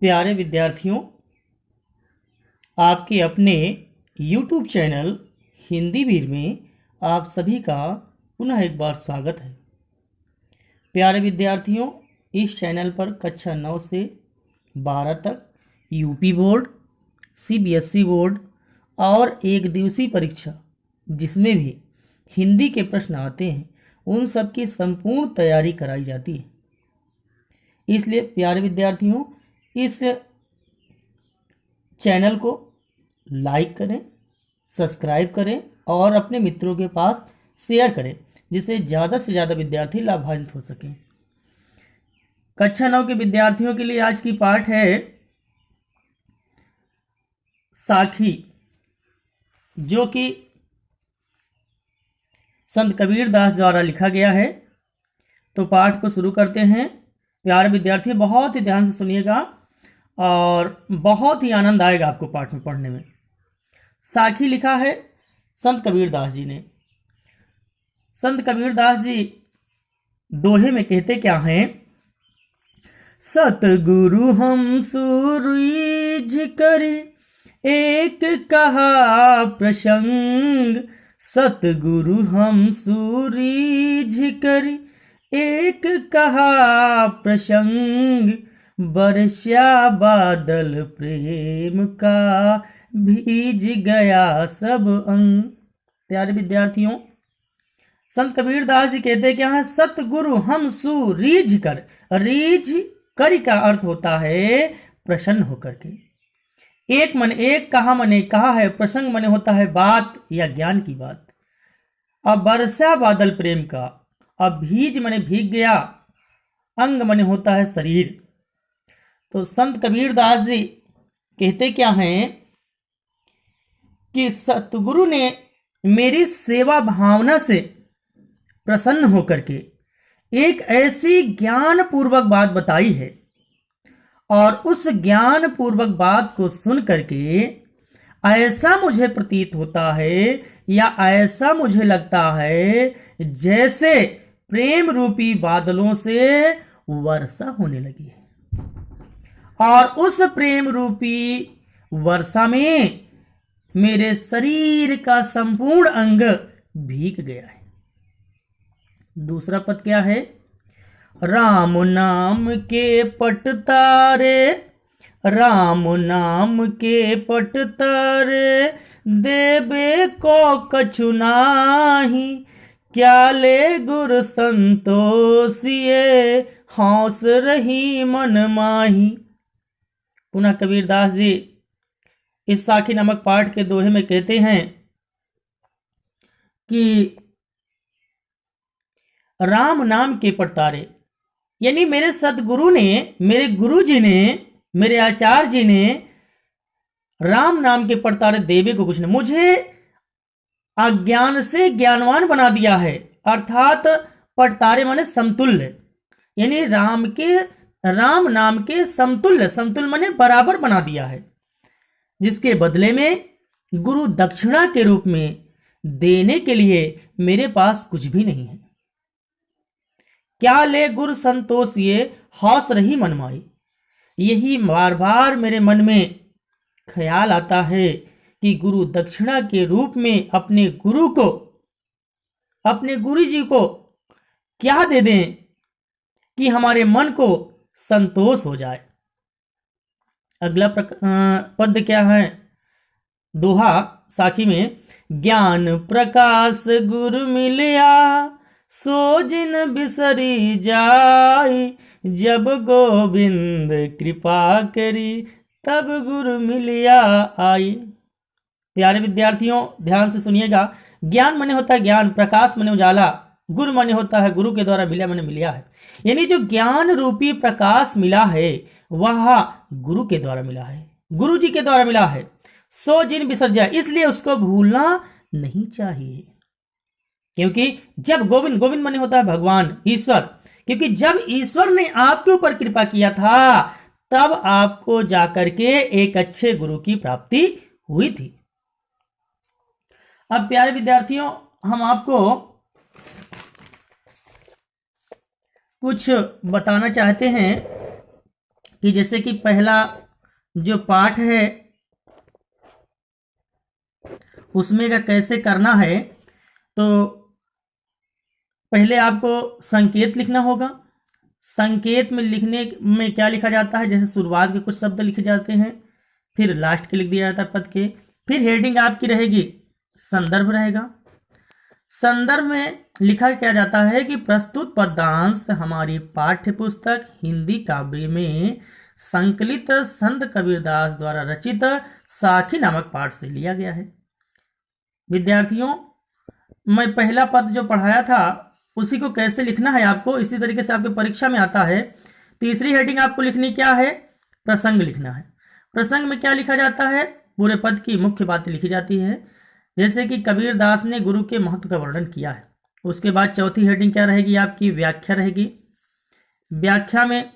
प्यारे विद्यार्थियों, आपके अपने YouTube चैनल हिंदी वीर में आप सभी का पुनः एक बार स्वागत है। प्यारे विद्यार्थियों, इस चैनल पर कक्षा 9 से 12 तक यूपी बोर्ड, सीबीएसई बोर्ड और एक दिवसीय परीक्षा जिसमें भी हिंदी के प्रश्न आते हैं, उन सब की संपूर्ण तैयारी कराई जाती है। इसलिए प्यारे विद्यार्थियों, इस चैनल को लाइक करें, सब्सक्राइब करें और अपने मित्रों के पास शेयर करें, जिससे ज़्यादा से ज़्यादा विद्यार्थी लाभान्वित हो सकें। कक्षा 9 के विद्यार्थियों के लिए आज की पाठ है साखी, जो कि संत कबीर दास द्वारा लिखा गया है। तो पाठ को शुरू करते हैं। प्यारे विद्यार्थी, बहुत ही ध्यान से सुनिएगा और बहुत ही आनंद आएगा आपको पाठ में पढ़ने में। साखी लिखा है संत कबीर दास जी ने। संत कबीर दास जी दोहे में कहते क्या हैं? सतगुरु हम सूरीज करी एक कहा प्रसंग, सतगुरु हम सूरीज करी एक कहा प्रसंग, बरसा बादल प्रेम का भीज गया सब अंग। प्यारे विद्यार्थियों, संत कबीर दास जी कहते क्या है? सतगुरु हम सुरीझ कर। रीझ कर का अर्थ होता है प्रसन्न होकर के। एक मन एक, कहा मने कहा है, प्रसंग मने होता है बात या ज्ञान की बात। अब बरसा बादल प्रेम का, अब भीज मने भीग गया, अंग मने होता है शरीर। तो संत कबीर दास जी कहते क्या हैं कि सतगुरु ने मेरी सेवा भावना से प्रसन्न होकर के एक ऐसी ज्ञान पूर्वक बात बताई है, और उस ज्ञान पूर्वक बात को सुन करके ऐसा मुझे प्रतीत होता है या ऐसा मुझे लगता है जैसे प्रेम रूपी बादलों से वर्षा होने लगी है, और उस प्रेम रूपी वर्षा में मेरे शरीर का संपूर्ण अंग भीग गया है। दूसरा पद क्या है? राम नाम के पट तारे, राम नाम के पट तारे, देबे को कछु नाही, क्या ले गुर संतोषिए, हौस रही मन माही। पुनः कबीरदास जी इस साखी नामक पाठ के दोहे में कहते हैं कि राम नाम के पटतारे, यानी मेरे सदगुरु ने, मेरे गुरु जी ने, मेरे आचार्य जी ने राम नाम के पटतारे देवे को कुछ नहीं, मुझे अज्ञान से ज्ञानवान बना दिया है। अर्थात पटतारे माने समतुल्य, यानी राम नाम के समतुल्य, समतुल्य माने बराबर बना दिया है, जिसके बदले में गुरु दक्षिणा के रूप में देने के लिए मेरे पास कुछ भी नहीं है। क्या ले गुरु संतोष ये, हौस रही मनमाई। यही बार बार मेरे मन में ख्याल आता है कि गुरु दक्षिणा के रूप में अपने गुरु को, अपने गुरु जी को क्या दे दें कि हमारे मन को संतोष हो जाए। अगला पद क्या है दोहा साखी में? ज्ञान प्रकाश गुरु मिलिया, सो जिन बिसरी जाई, जब गोविंद कृपा करी, तब गुरु मिलिया आई। प्यारे विद्यार्थियों, ध्यान से सुनिएगा। ज्ञान माने होता है ज्ञान, प्रकाश माने उजाला, गुरु माने होता है गुरु के द्वारा मिला माने मिलिया है। यानी जो ज्ञान रूपी प्रकाश मिला है वह गुरु के द्वारा मिला है, गुरु जी के द्वारा मिला है। सो जिन बिसर जाए, इसलिए उसको भूलना नहीं चाहिए। क्योंकि जब गोविंद, गोविंद माने होता है भगवान, ईश्वर, क्योंकि जब ईश्वर ने आपके ऊपर कृपा किया था तब आपको जाकर के एक अच्छे गुरु की प्राप्ति हुई थी। अब प्यारे विद्यार्थियों, हम आपको कुछ बताना चाहते हैं कि जैसे कि पहला जो पाठ है उसमें का कैसे करना है, तो पहले आपको संकेत लिखना होगा। संकेत में लिखने में क्या लिखा जाता है, जैसे शुरुआत के कुछ शब्द लिखे जाते हैं, फिर लास्ट के लिख दिया जाता है पद के, फिर हेडिंग आपकी रहेगी संदर्भ रहेगा। संदर्भ में लिखा क्या जाता है कि प्रस्तुत पद्यांश हमारी पाठ्य पुस्तक हिंदी काव्य में संकलित संत कबीरदास द्वारा रचित साखी नामक पाठ से लिया गया है। विद्यार्थियों, मैं पहला पद जो पढ़ाया था उसी को कैसे लिखना है आपको, इसी तरीके से आपके परीक्षा में आता है। तीसरी हेडिंग आपको लिखनी क्या है, प्रसंग लिखना है। प्रसंग में क्या लिखा जाता है, पूरे पद की मुख्य बातें लिखी जाती है, जैसे कि कबीरदास ने गुरु के महत्व का वर्णन किया है। उसके बाद चौथी हेडिंग क्या रहेगी आपकी, व्याख्या रहेगी। व्याख्या में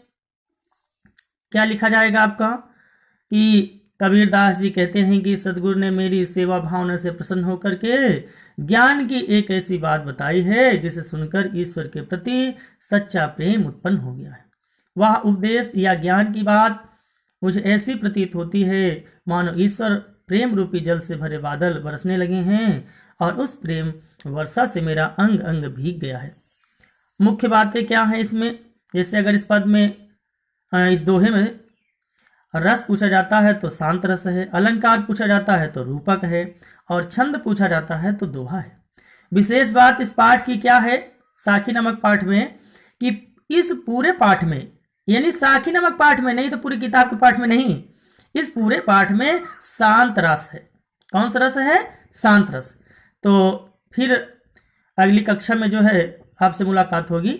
क्या लिखा जाएगा आपका कि कबीरदास जी कहते हैं कि सदगुरु ने मेरी सेवा भावना से प्रसन्न होकर के ज्ञान की एक ऐसी बात बताई है जिसे सुनकर ईश्वर के प्रति सच्चा प्रेम उत्पन्न हो गया है। वह उपदेश या ज्ञान की बात मुझे ऐसी प्रतीत होती है मानो ईश्वर प्रेम रूपी जल से भरे बादल बरसने लगे हैं और उस प्रेम वर्षा से मेरा अंग अंग भीग गया है। मुख्य बातें क्या हैं इसमें, जैसे अगर इस पद में इस दोहे में रस पूछा जाता है तो शांत रस है, अलंकार पूछा जाता है तो रूपक है, और छंद पूछा जाता है तो दोहा है। विशेष बात इस पाठ की क्या है, साखी नामक पाठ में, कि इस पूरे पाठ में, यानी साखी नामक पाठ में नहीं तो पूरी किताब के पाठ में नहीं, इस पूरे पाठ में शांत रस है। कौन सा रस है, शांत रस। तो फिर अगली कक्षा में जो है आपसे मुलाकात होगी।